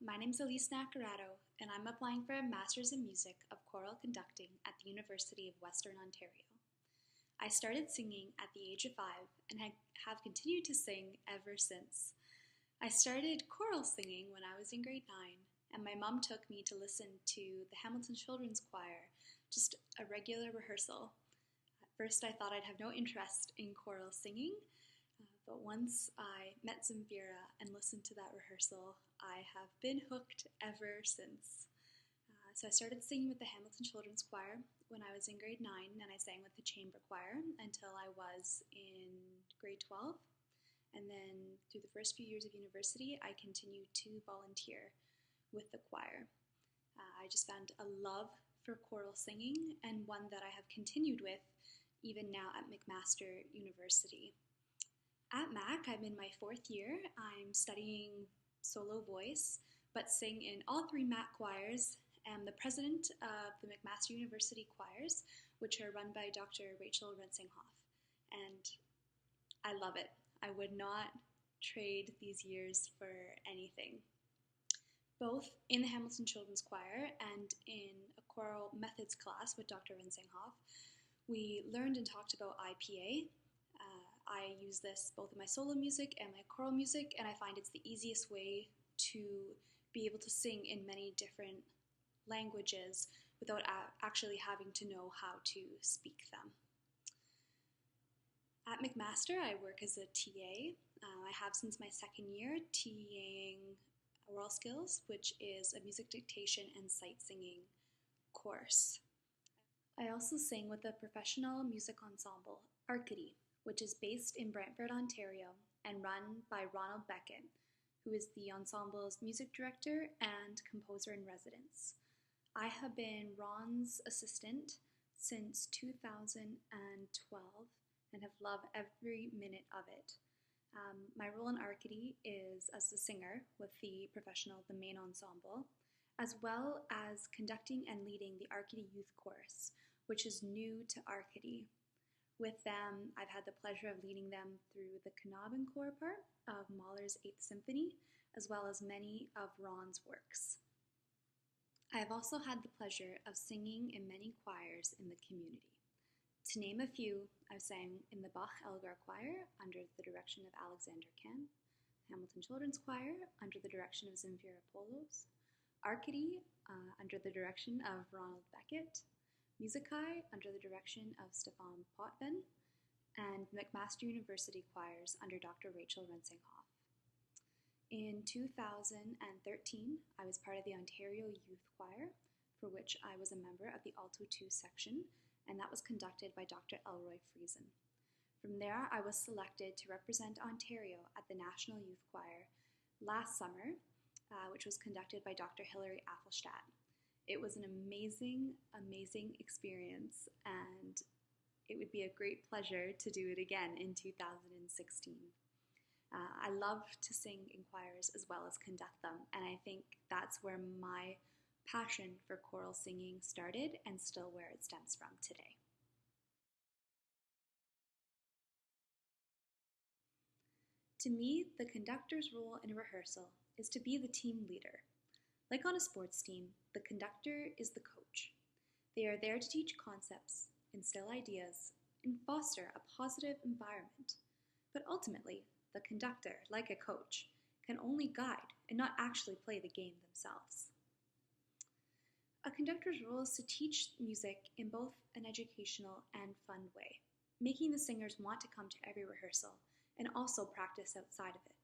my name's Elise Nacarado, and I'm applying for a Master's in Music of Choral Conducting at the University of Western Ontario. I started singing at the age of 5 and have continued to sing ever since. I started choral singing when I was in grade 9, and my mom took me to listen to the Hamilton Children's Choir, just a regular rehearsal. At first I thought I'd have no interest in choral singing, but once I met Zamfira and listened to that rehearsal, I have been hooked ever since. So I started singing with the Hamilton Children's Choir when I was in grade 9, and I sang with the chamber choir until I was in grade 12. And then through the first few years of university, I continued to volunteer with the choir. I just found a love for choral singing, and one that I have continued with even now at McMaster University. At Mac, I'm in my 4th year. I'm studying solo voice, but sing in all 3 Mac choirs. I'm the president of the McMaster University choirs, which are run by Dr. Rachel Rensinghoff, and I love it. I would not trade these years for anything. Both in the Hamilton Children's Choir and in a choral methods class with Dr. Rensinghoff, we learned and talked about IPA. I use this both in my solo music and my choral music, and I find it's the easiest way to be able to sing in many different languages without actually having to know how to speak them. At McMaster, I work as a TA. I have since my 2nd year TAing oral skills, which is a music dictation and sight singing course. I also sing with a professional music ensemble, Arcady, which is based in Brantford, Ontario, and run by Ronald Beckett, who is the ensemble's music director and composer in residence. I have been Ron's assistant since 2012 and have loved every minute of it. My role in Arcady is as the singer with the main ensemble, as well as conducting and leading the Arcady Youth Chorus, which is new to Arcady. With them, I've had the pleasure of leading them through the Knabenchor part of Mahler's 8th Symphony, as well as many of Ron's works. I have also had the pleasure of singing in many choirs in the community. To name a few, I've sang in the Bach-Elgar Choir under the direction of Alexander Kahn, Hamilton Children's Choir under the direction of Zamfira Polos, Arcady under the direction of Ronald Beckett, Musicae under the direction of Stefan Potvin, and McMaster University choirs under Dr. Rachel Rensinghoff. In 2013, I was part of the Ontario Youth Choir, for which I was a member of the Alto II section, and that was conducted by Dr. Elroy Friesen. From there, I was selected to represent Ontario at the National Youth Choir last summer, which was conducted by Dr. Hilary Athelstadt. It was an amazing, amazing experience, and it would be a great pleasure to do it again in 2016. I love to sing in choirs as well as conduct them, and I think that's where my passion for choral singing started and still where it stems from today. To me, the conductor's role in a rehearsal is to be the team leader. Like on a sports team, the conductor is the coach. They are there to teach concepts, instill ideas, and foster a positive environment. But ultimately, the conductor, like a coach, can only guide and not actually play the game themselves. A conductor's role is to teach music in both an educational and fun way, making the singers want to come to every rehearsal and also practice outside of it.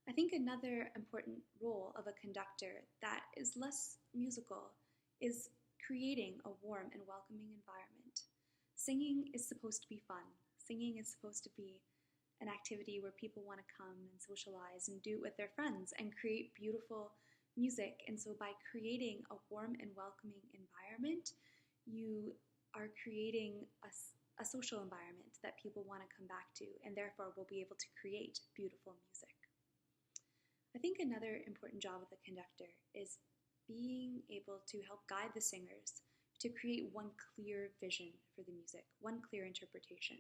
I think another important role of a conductor that is less musical is creating a warm and welcoming environment. Singing is supposed to be fun. Singing is supposed to be an activity where people want to come and socialize and do it with their friends and create beautiful music. And so by creating a warm and welcoming environment, you are creating a social environment that people want to come back to, and therefore will be able to create beautiful music. I think another important job of the conductor is being able to help guide the singers to create one clear vision for the music, one clear interpretation.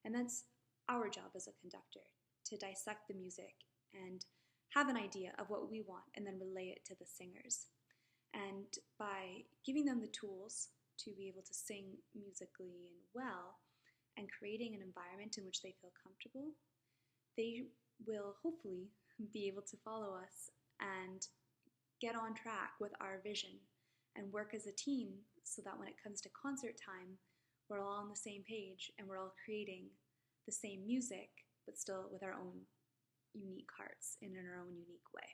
And that's our job as a conductor, to dissect the music and have an idea of what we want and then relay it to the singers. And by giving them the tools to be able to sing musically and well, and creating an environment in which they feel comfortable, they will hopefully be able to follow us and get on track with our vision and work as a team so that when it comes to concert time, we're all on the same page and we're all creating the same music, but still with our own unique hearts and in our own unique way.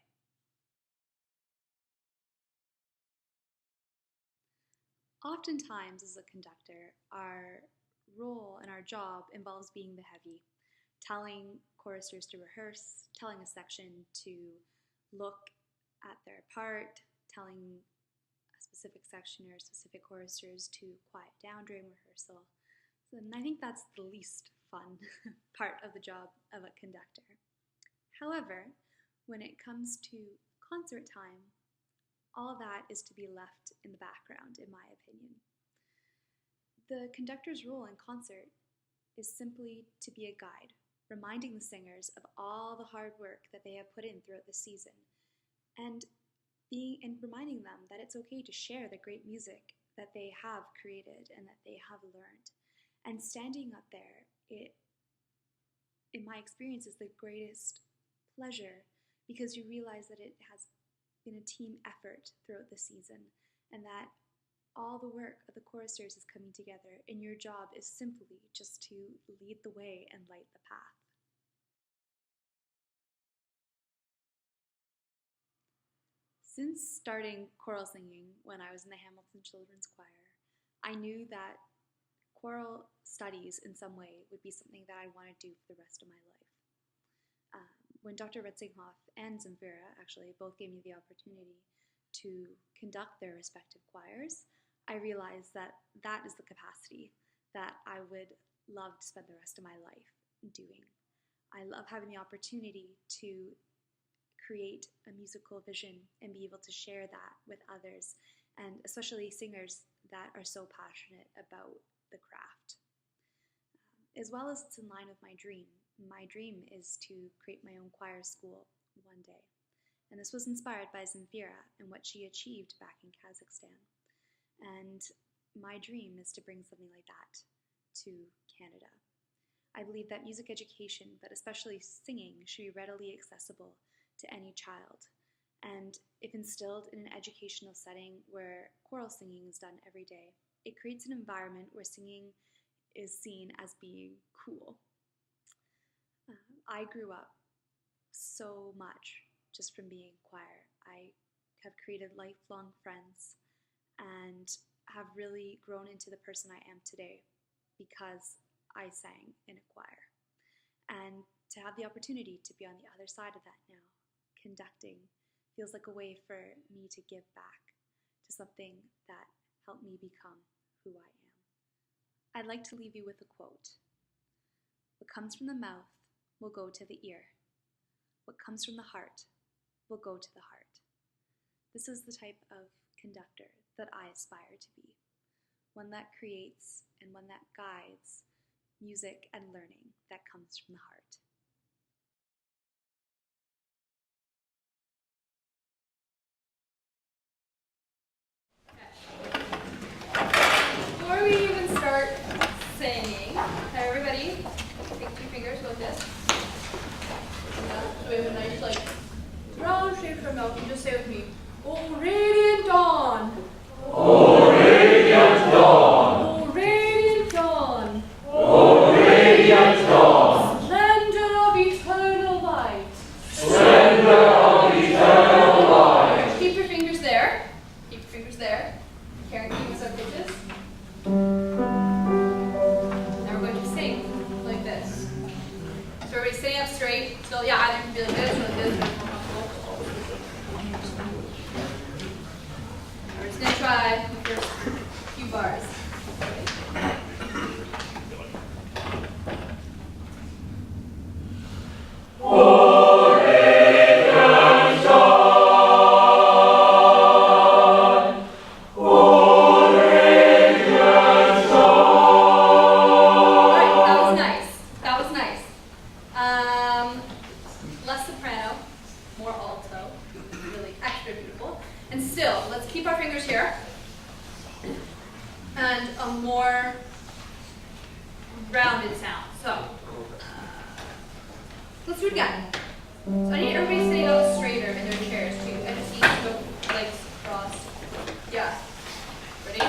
Oftentimes as a conductor, our role and our job involves being the heavy, telling choristers to rehearse, telling a section to look at their part, telling a specific section or specific choristers to quiet down during rehearsal. And I think that's the least fun part of the job of a conductor. However, when it comes to concert time, all that is to be left in the background, in my opinion. The conductor's role in concert is simply to be a guide, reminding the singers of all the hard work that they have put in throughout the season, and reminding them that it's okay to share the great music that they have created and that they have learned. And standing up there, in my experience, is the greatest pleasure because you realize that it has been a team effort throughout the season and that all the work of the choristers is coming together and your job is simply just to lead the way and light the path. Since starting choral singing when I was in the Hamilton Children's Choir, I knew that choral studies in some way would be something that I want to do for the rest of my life. When Dr. Retzinghoff and Zamfira actually both gave me the opportunity to conduct their respective choirs, I realized that that is the capacity that I would love to spend the rest of my life doing. I love having the opportunity to create a musical vision and be able to share that with others, and especially singers that are so passionate about the craft. As well as it's in line with my dream. My dream is to create my own choir school one day. And this was inspired by Zamfira and what she achieved back in Kazakhstan. And my dream is to bring something like that to Canada. I believe that music education, but especially singing, should be readily accessible to any child. And if instilled in an educational setting where choral singing is done every day, it creates an environment where singing is seen as being cool. I grew up so much just from being in choir. I have created lifelong friends and have really grown into the person I am today because I sang in a choir. And to have the opportunity to be on the other side of that now, conducting, feels like a way for me to give back to something that helped me become who I am. I'd like to leave you with a quote. What comes from the mouth will go to the ear. What comes from the heart will go to the heart. This is the type of conductor that I aspire to be. One that creates and one that guides music and learning that comes from the heart. Before we even start singing, everybody take 2 fingers like this. So we have a nice, like, round shape for our mouth. You just say with me, "Oh, radiant dawn." O radiant dawn, Oh, radiant dawn. O radiant dawn, Splendor of eternal light. splendor of eternal light. Keep your fingers there. Keep your fingers there. Karen, keep us up pitches. Now we're going to sing like this. So everybody sitting up straight. So yeah, either you can be like this or like this. We're just gonna try the first few bars. O radiant dawn, O radiant dawn. Alright, that was nice. That was nice. Less soprano, more a more rounded sound. So, let's do it again. So I need everybody sitting up straighter in their chairs too. I just need to go legs crossed. Yeah. Ready?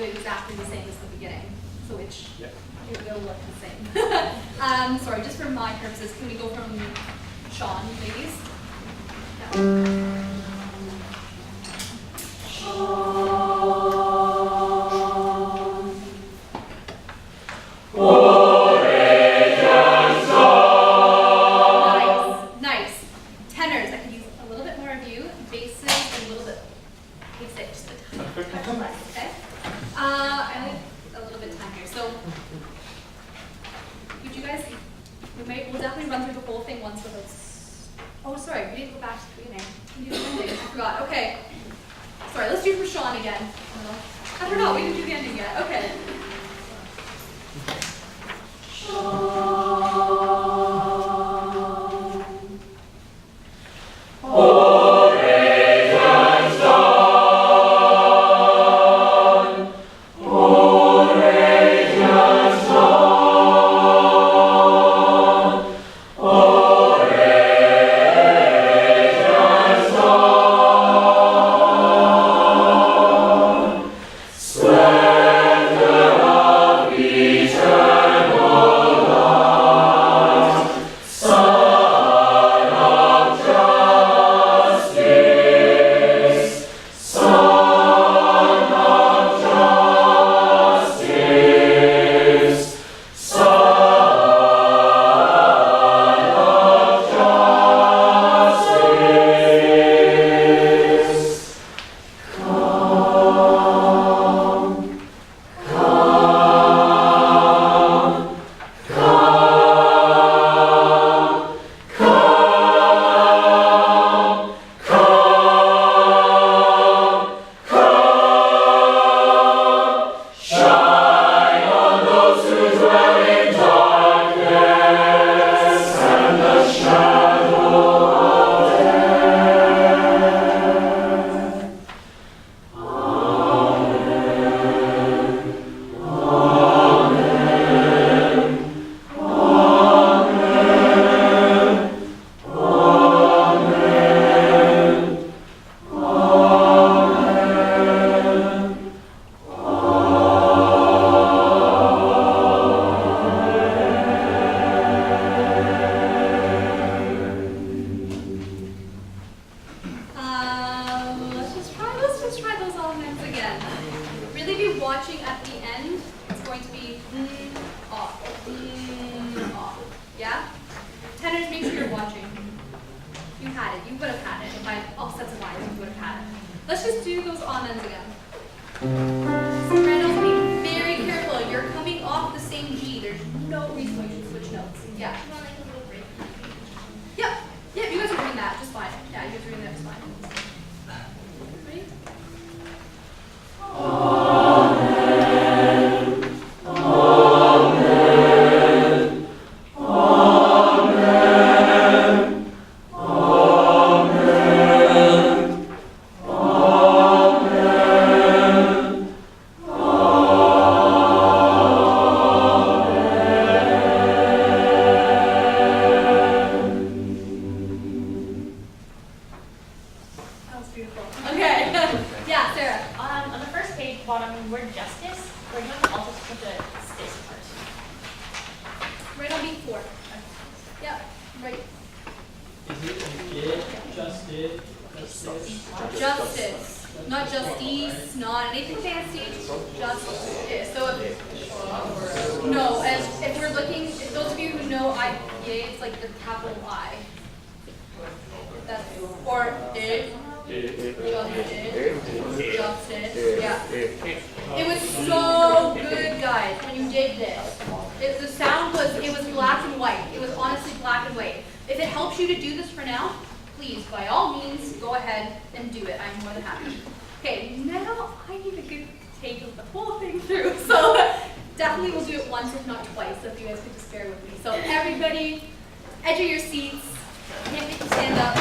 it exactly the same as the beginning. So it will look the same. Sorry, just for my purposes, can we go from Sean, please? Yeah. Nice. Tenors, I could use a little bit more of you. Basses, a little bit. Basic, just a touch less, okay? I only have a little bit of time here. So, would you guys, we'll definitely run through the whole thing once with us. Oh, sorry, we didn't go back to the beginning. We did the ending, I forgot. Okay. Sorry, let's do it for Sean again. I forgot, we didn't do the ending yet. Okay. Watching at the end, it's going to be off, off. Yeah? Tenors, make sure you're watching. You had it. You would have had it. By all sets of lines, you would have had it. Let's just do those amens again. Sopranos, be very careful. You're coming off the same G. There's no reason why you should switch notes. Yeah. Yep. Yeah, you guys are doing that just fine. Yeah, you guys are doing that just fine. Ready? Okay. Yeah, Sarah. On the first page, bottom word justice, we're going to also put the stis part. Right on beat 4. Yeah, right. Justice. Justice. Not justice, not anything fancy. Justice. So if, no, and if we're looking, if those of you who know IPA, it's like the capital I. That's, or it. Justice. Yeah. It was so good, guys, when you did this. The sound was, it was black and white. It was honestly black and white. If it helps you to do this for now, please, by all means, go ahead and do it. I'm more than happy. Okay, now I need a good take of the whole thing through. So definitely we'll do it once, if not twice, so if you guys could just bear with me. So everybody, edge of your seats. Can't make you stand up.